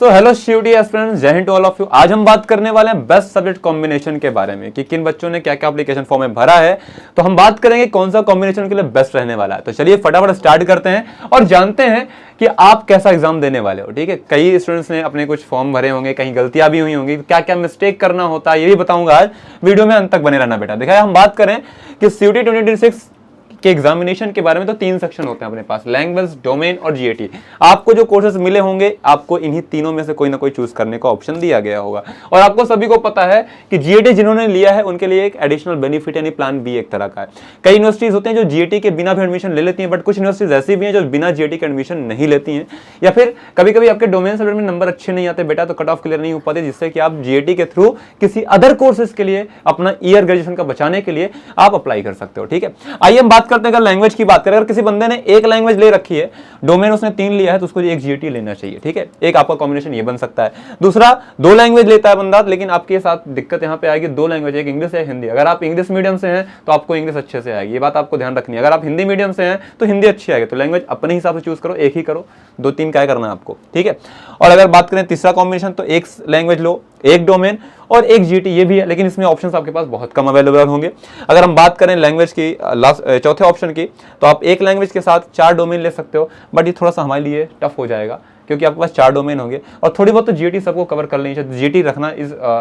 So hello CUET aspirants, जय Hind to all of you. आज हम बात करने वाले हैं बेस्ट सब्जेक्ट कॉम्बिनेशन के बारे में कि किन बच्चों ने क्या क्या एप्लीकेशन फॉर्म में भरा है। तो हम बात करेंगे कौन सा कॉम्बिनेशन के लिए बेस्ट रहने वाला है। तो चलिए फटाफट स्टार्ट करते हैं और जानते हैं कि आप कैसा एग्जाम देने वाले हो। ठीक है, कई स्टूडेंट्स ने अपने कुछ फॉर्म भरे होंगे, कहीं गलतियां भी हुई होंगी, क्या क्या मिस्टेक करना होता है ये भी बताऊंगा आज। वीडियो में अंत तक बने रहना बेटा। देखा, हम बात करें कि सीयूटी 2026 के एग्जामिनेशन के बारे में तो 3 सेक्शन होते हैं अपने पास, लैंग्वेज, डोमेन और जीएटी। आपको जो कोर्सेज मिले होंगे, आपको इन्हीं तीनों में से कोई ना कोई चूज करने का ऑप्शन दिया गया होगा। और आपको सभी को पता है कि जीएटी जिन्होंने लिया है उनके लिए एक एडिशनल बेनिफिट यानी प्लान बी एक तरह का है। कई यूनिवर्सिटीज होते हैं जो जीएटी के बिना भी एडमिशन ले लेती हैं, बट कुछ यूनिवर्सिटीज ऐसी भी हैं जो बिना जीएटी के एडमिशन नहीं लेती हैं। या फिर कभी कभी आपके डोमेन सब्जेक्ट में नंबर अच्छे नहीं आते बेटा, तो कट ऑफ क्लियर नहीं हो पाते, जिससे कि आप जीएटी के थ्रू किसी अदर कोर्सेज के लिए अपना ईयर ग्रेजुएशन का बचाने के लिए आप अप्लाई कर सकते हो। ठीक है, आइए हम बात करते हैं लैंग्वेज की बात करें। अगर किसी बंदे ने एक लैंग्वेज ले रखी है, डोमेन उसने 3 लिया है, तो उसको एक जीएटी लेना चाहिए। ठीक है, एक आपका कॉम्बिनेशन ये बन सकता है। दूसरा, 2 लैंग्वेज लेता है बंदा, लेकिन आपके साथ दिक्कत यहां पे आएगी, 2 लैंग्वेज, एक इंग्लिश एक हिंदी। अगर आप इंग्लिश मीडियम से हैं तो आपको इंग्लिश अच्छे से आएगी, ये बात आपको ध्यान रखनी है। अगर आप हिंदी मीडियम से हैं तो हिंदी अच्छी आएगी। तो लैंग्वेज अपने हिसाब से चूज करो, एक ही करो, 2-3 क्या करना है आपको। ठीक है, और अगर बात करें तीसरा कॉम्बिनेशन, तो एक लैंग्वेज लो, एक डोमेन और एक जीटी, ये भी है, लेकिन इसमें ऑप्शंस आपके पास बहुत कम अवेलेबल होंगे। अगर हम बात करें लैंग्वेज की चौथे ऑप्शन की, तो आप एक लैंग्वेज के साथ 4 डोमेन ले सकते हो, बट ये थोड़ा सा हमारे लिए टफ हो जाएगा क्योंकि आपके पास 4 डोमेन होंगे और थोड़ी बहुत तो जीटी सबको कवर कर लेनी चाहिए। जीटी रखना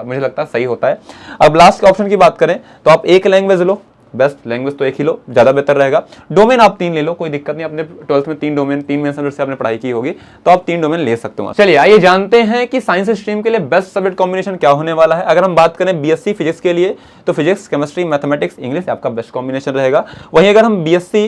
मुझे लगता है सही होता है। अब लास्ट के ऑप्शन की बात करें तो आप एक लैंग्वेज लो, बेस्ट लैंग्वेज तो एक ही लो, ज्यादा बेहतर रहेगा। डोमेन आप 3 ले लो, कोई दिक्कत नहीं। अपने 12th में 3 डोमेन, 3 मेन सब्जेक्ट से आपने पढ़ाई की होगी, तो आप 3 डोमेन ले सकते हो। चलिए आइए जानते हैं कि साइंस स्ट्रीम के लिए बेस्ट सब्जेक्ट कॉम्बिनेशन क्या होने वाला है। अगर हम बात करें बीएससी फिजिक्स के लिए, तो फिजिक्स, केमिस्ट्री, मैथमेटिक्स, इंग्लिश आपका बेस्ट कॉम्बिनेशन रहेगा। वहीं अगर हम बीएससी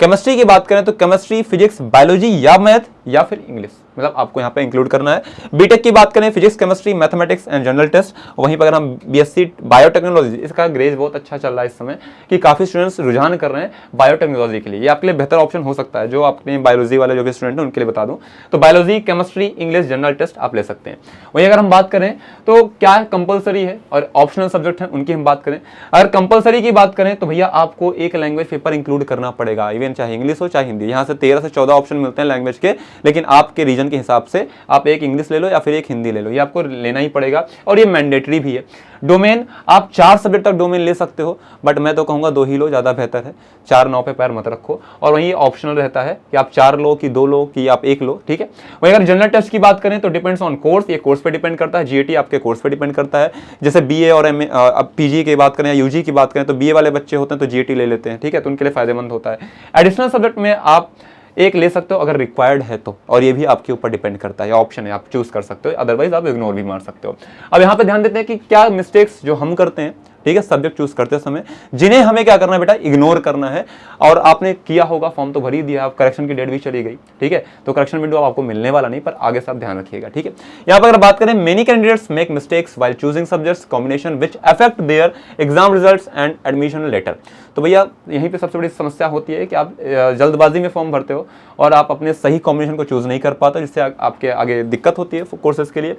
केमिस्ट्री की बात करें तो केमिस्ट्री, फिजिक्स, बायोलॉजी या मैथ या फिर इंग्लिश, मतलब आपको यहाँ पे इंक्लूड करना है। बीटेक की बात करें, physics, chemistry, mathematics and general test. वहीं पर अगर हम बीएससी बायोटेक्नोलॉजी, इसका ग्रेज बहुत अच्छा चल रहा है इस समय कि काफी स्टूडेंट्स रुझान कर रहे हैं बायोटेक्नोलॉजी के लिए। ये आपके लिए बेहतर ऑप्शन हो सकता है। जो आपने बायोलॉजी वाले जो भी स्टूडेंट हैं उनके लिए बता दूं तो biology, chemistry, English, general test आप ले सकते हैं। वहीं अगर हम बात करें तो क्या कंपलसरी है और ऑप्शनल सब्जेक्ट है उनकी हम बात करें। अगर कंपलसरी की बात करें तो भैया आपको एक लैंग्वेज पेपर इंक्लूड करना पड़ेगा, इवन चाहे इंग्लिश हो चाहे हिंदी। यहाँ से 13 से 14 ऑप्शन मिलते हैं लैंग्वेज के, लेकिन आपके रीजन के हिसाब से आप एक इंग्लिश ले लो या फिर एक हिंदी ले लो, ये आपको लेना ही पड़ेगा और ये मैंडेटरी भी है। डोमेन आप 4 सब्जेक्ट तक डोमेन ले सकते हो, बट मैं तो कहूंगा 2 ही लो, ज्यादा बेहतर है। 4 9 पे पैर मत रखो। और वहीं ऑप्शनल रहता है कि आप 4 लो कि 2 लो कि आप 1 लो। ठीक है, वहीं अगर जनरल टेस्ट की बात करें तो डिपेंड्स ऑन कोर्स, ये कोर्स पे डिपेंड करता है। जीएटी आपके कोर्स पे डिपेंड करता है। जैसे बीए और एमए, अब पीजी की बात करें या यूजी की बात करें तो बीए वाले बच्चे होते हैं तो जीएटी ले लेते हैं। ठीक है, तो उनके लिए फायदेमंद होता है। एडिशनल सब्जेक्ट में आप एक ले सकते हो अगर रिक्वायर्ड है तो, और ये भी आपके ऊपर डिपेंड करता है, ऑप्शन है, आप चूज कर सकते हो, अदरवाइज आप इग्नोर भी मार सकते हो। अब यहाँ पे ध्यान देते हैं कि क्या मिस्टेक्स जो हम करते हैं, ठीक है, सब्जेक्ट चूज करते समय, जिन्हें हमें क्या करना है बेटा, इग्नोर करना है। और आपने किया होगा, फॉर्म तो भर ही दिया, आप करेक्शन की डेट भी चली गई। ठीक है, तो करेक्शन विंडो आपको मिलने वाला नहीं, पर आगे से आप ध्यान रखिएगा। ठीक है, यहाँ पर अगर बात करें, many candidates make mistakes while choosing subjects combination which affect their exam results and admission letter. तो भैया यहीं पे सबसे बड़ी समस्या होती है कि आप जल्दबाजी में फॉर्म भरते हो और आप अपने सही कॉम्बिनेशन को चूज नहीं कर पाते, जिससे आपके आगे दिक्कत होती है कोर्सेज के लिए।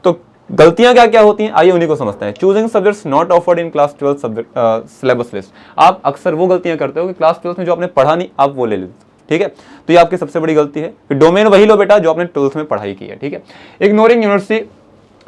तो गलतियां क्या क्या होती हैं, आइए उन्हीं को समझते हैं। Choosing subjects not offered in class 12 subject syllabus list. आप अक्सर वो गलतियां करते हो कि क्लास 12 में जो आपने पढ़ा नहीं आप वो ले लेते। ठीक है, तो ये आपकी सबसे बड़ी गलती है। फिर डोमेन वही लो बेटा जो आपने 12th में पढ़ाई की है। ठीक है, ignoring university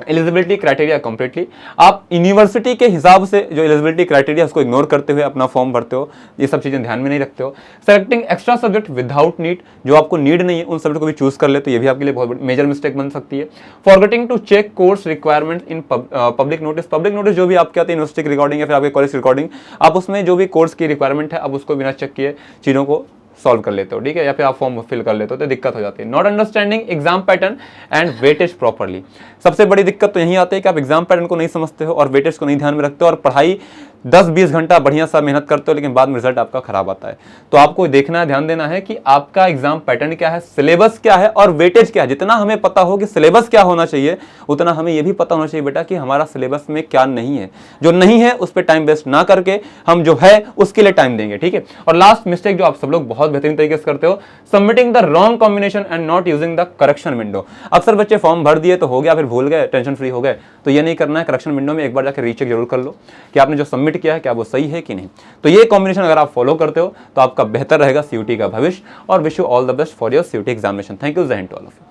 eligibility criteria completely, आप यूनिवर्सिटी के हिसाब से जो एलिजिबिलिटी क्राइटेरिया उसको इग्नोर करते हुए अपना फॉर्म भरते हो, ये सब चीजें ध्यान में नहीं रखते हो। Selecting extra subject without need, जो आपको नीड नहीं है उन सब्जेक्ट को भी चूज कर ले, तो ये भी आपके लिए बहुत मेजर मिस्टेक बन सकती है। Forgetting to check course requirement in public notice. Public notice जो भी आपके आते हैं, यूनिवर्सिटी की रिकॉर्डिंग या फिर आपके कॉलेज की रिकॉर्डिंग, आप उसमें जो भी कोर्स की रिक्वायरमेंट है आप उसको बिना चेक किए चीजों को सॉल्व कर लेते हो। ठीक है, या फिर आप फॉर्म फिल कर लेते हो तो दिक्कत हो जाती है। Not understanding exam pattern and weightage properly, सबसे बड़ी दिक्कत तो यही आती है कि आप एग्जाम पैटर्न को नहीं समझते हो और वेटेज को नहीं ध्यान में रखते हो, और पढ़ाई 10-20 घंटा बढ़िया सा मेहनत करते हो, लेकिन बाद में रिजल्ट आपका खराब आता है। तो आपको देखना है, ध्यान देना है कि आपका एग्जाम पैटर्न क्या है, सिलेबस क्या है और वेटेज क्या है। जितना हमें पता हो कि सिलेबस क्या होना चाहिए, उतना हमें यह भी पता होना चाहिए बेटा कि हमारा सिलेबस में क्या नहीं है। जो नहीं है उस पर टाइम वेस्ट ना करके हम जो है उसके लिए टाइम देंगे। ठीक है, और लास्ट मिस्टेक जो आप सब लोग बहुत बेहतरीन तरीके से करते हो, submitting the wrong combination and not using the correction window. अक्सर बच्चे फॉर्म भर दिए तो हो गया, फिर भूल गए, टेंशन फ्री हो गए, तो ये नहीं करना है। करेक्शन विंडो में एक बार जाकर रीचेक जरूर कर लो कि आपने जो सबमिट किया है क्या वो सही है कि नहीं। तो ये कॉम्बिनेशन अगर आप फॉलो करते हो तो आपका बेहतर रहेगा सीयूटी का भविष्य। और wish you all the best for your CUT examination. Thank you, जय Hind to all of you.